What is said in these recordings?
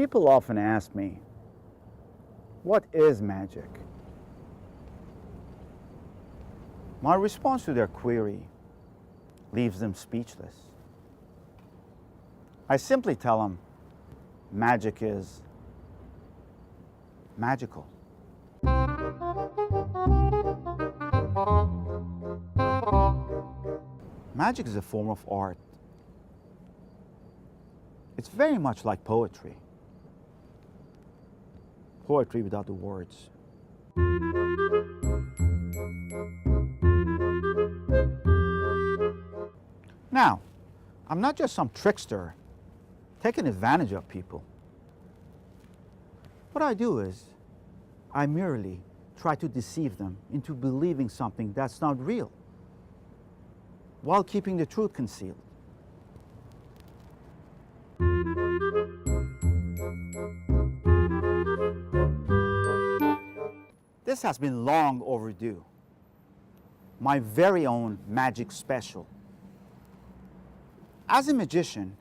People often ask me, what is magic? My response to their query leaves them speechless. I simply tell them, magic is magical. Magic is a form of art. It's very much like poetry. Poetry without the words. Now, I'm not just some trickster taking advantage of people. What I do is, I merely try to deceive them into believing something that's not real, while keeping the truth concealed. This has been long overdue. My very own magic special. As a magician,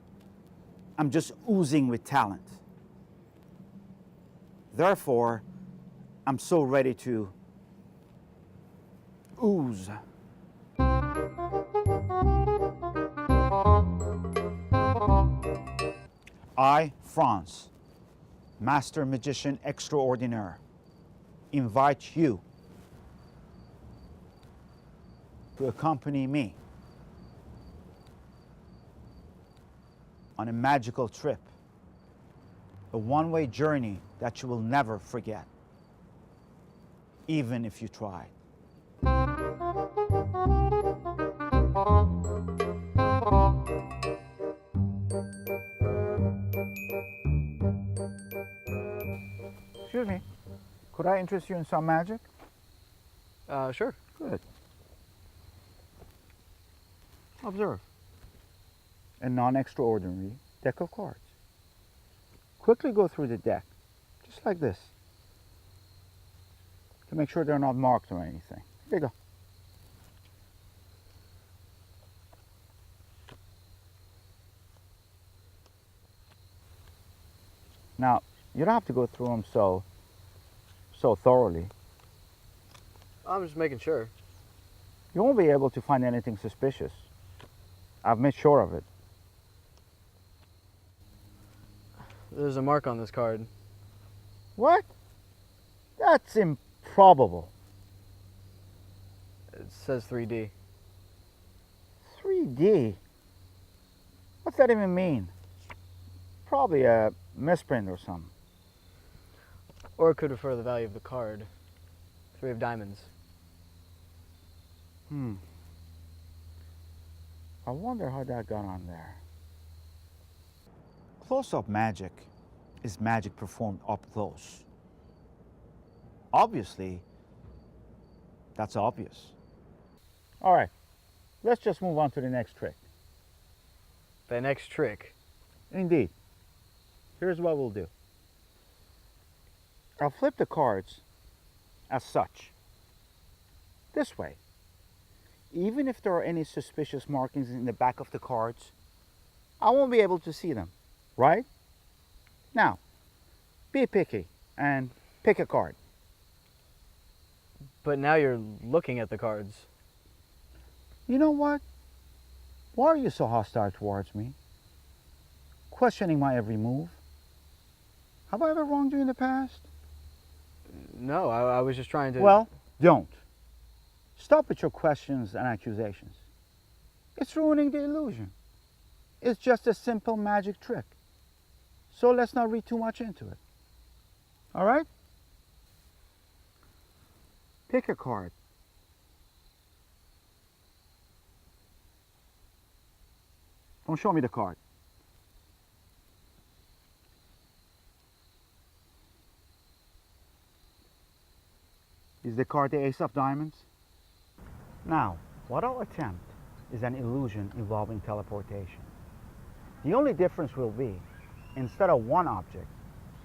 I'm just oozing with talent. Therefore, I'm so ready to ooze. I, Franz, Master Magician Extraordinaire, invite you to accompany me on a magical trip, a one-way journey that you will never forget, even if you try. Excuse me, could I interest you in some magic? Sure. Good. Observe. A non-extraordinary deck of cards. Quickly go through the deck, just like this, to make sure they're not marked or anything. Here you go. Now, you don't have to go through them so thoroughly. I'm just making sure. You won't be able to find anything suspicious. I've made sure of it. There's a mark on this card. What? That's improbable. It says 3D. 3D? What's that even mean? Probably a misprint or something. Or it could refer to the value of the card. 3 of diamonds. I wonder how that got on there. Close-up magic is magic performed up close. Obviously, that's obvious. All right, let's just move on to the next trick. The next trick. Indeed. Here's what we'll do. I'll flip the cards as such. This way. Even if there are any suspicious markings in the back of the cards, I won't be able to see them, right? Now, be picky and pick a card. But now you're looking at the cards. You know what? Why are you so hostile towards me? Questioning my every move? Have I ever wronged you in the past? No, I was just trying to... Well, don't. Stop with your questions and accusations. It's ruining the illusion. It's just a simple magic trick. So let's not read too much into it. All right? Pick a card. Don't show me the card. Is the card the Ace of Diamonds? Now, what I'll attempt is an illusion involving teleportation. The only difference will be, instead of one object,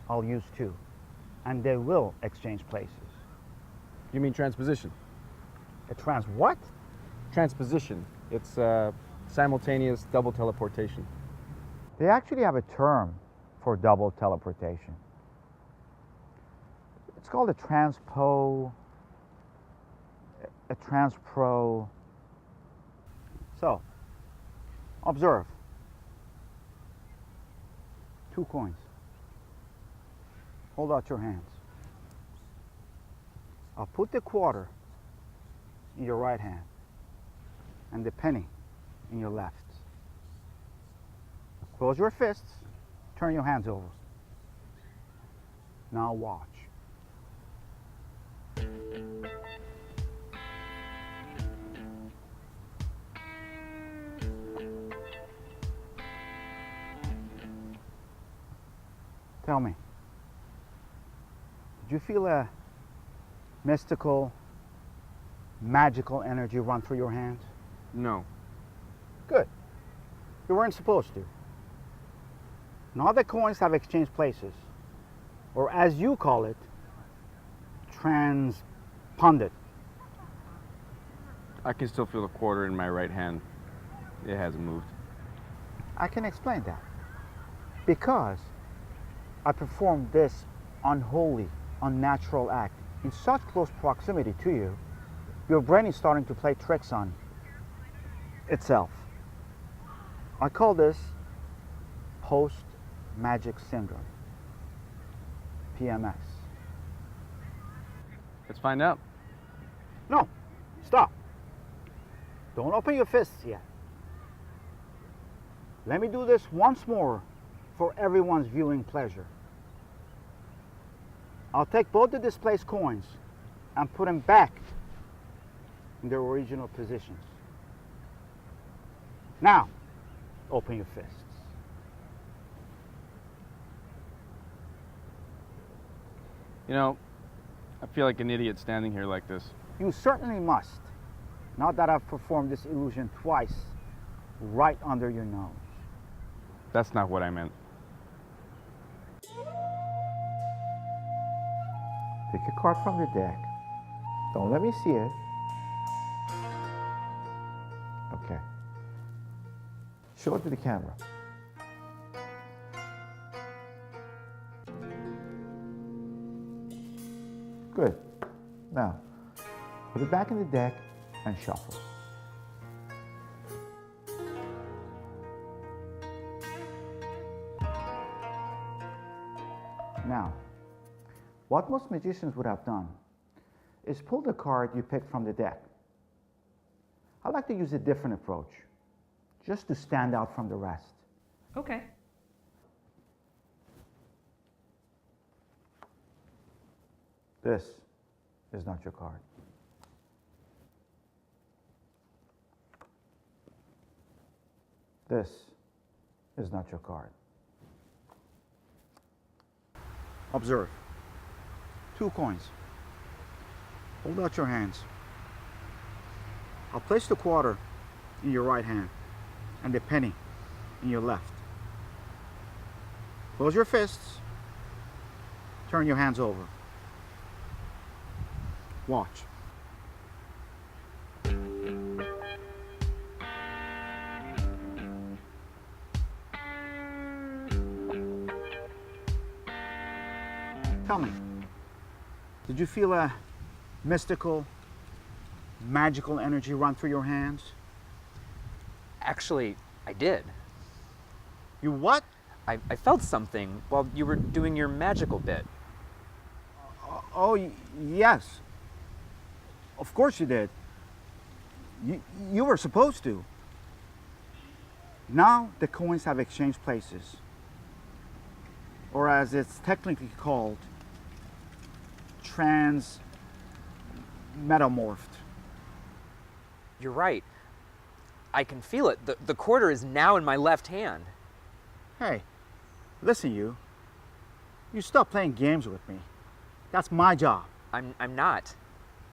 I'll use two, and they will exchange places. You mean transposition? A trans what? Transposition. It's simultaneous double teleportation. They actually have a term for double teleportation. It's called a transpro. So, observe. 2 coins. Hold out your hands. I'll put the quarter in your right hand and the penny in your left. Close your fists, turn your hands over. Now watch. Tell me, did you feel a mystical, magical energy run through your hands? No. Good. You weren't supposed to. Now the coins have exchanged places, or as you call it, transponded. I can still feel the quarter in my right hand. It hasn't moved. I can explain that. Because I performed this unholy, unnatural act in such close proximity to you, your brain is starting to play tricks on itself. I call this post-magic syndrome, PMS. Let's find out. No, stop. Don't open your fists yet. Let me do this once more for everyone's viewing pleasure. I'll take both the displaced coins and put them back in their original positions. Now, open your fists. You know, I feel like an idiot standing here like this. You certainly must. Now that I've performed this illusion twice, right under your nose. That's not what I meant. Pick a card from the deck. Don't let me see it. Okay. Show it to the camera. Good. Now, put it back in the deck and shuffle. Now, what most magicians would have done is pull the card you picked from the deck. I like to use a different approach, just to stand out from the rest. Okay. This is not your card. This is not your card. Observe. 2 coins. Hold out your hands. I'll place the quarter in your right hand and the penny in your left. Close your fists. Turn your hands over. Watch. Tell me, did you feel a mystical, magical energy run through your hands? Actually, I did. You what? I felt something while you were doing your magical bit. Yes. Of course you did. You were supposed to. Now the coins have exchanged places. Or as it's technically called, metamorphed. You're right. I can feel it. The quarter is now in my left hand. Hey, listen you stop playing games with me. That's my job. I'm not.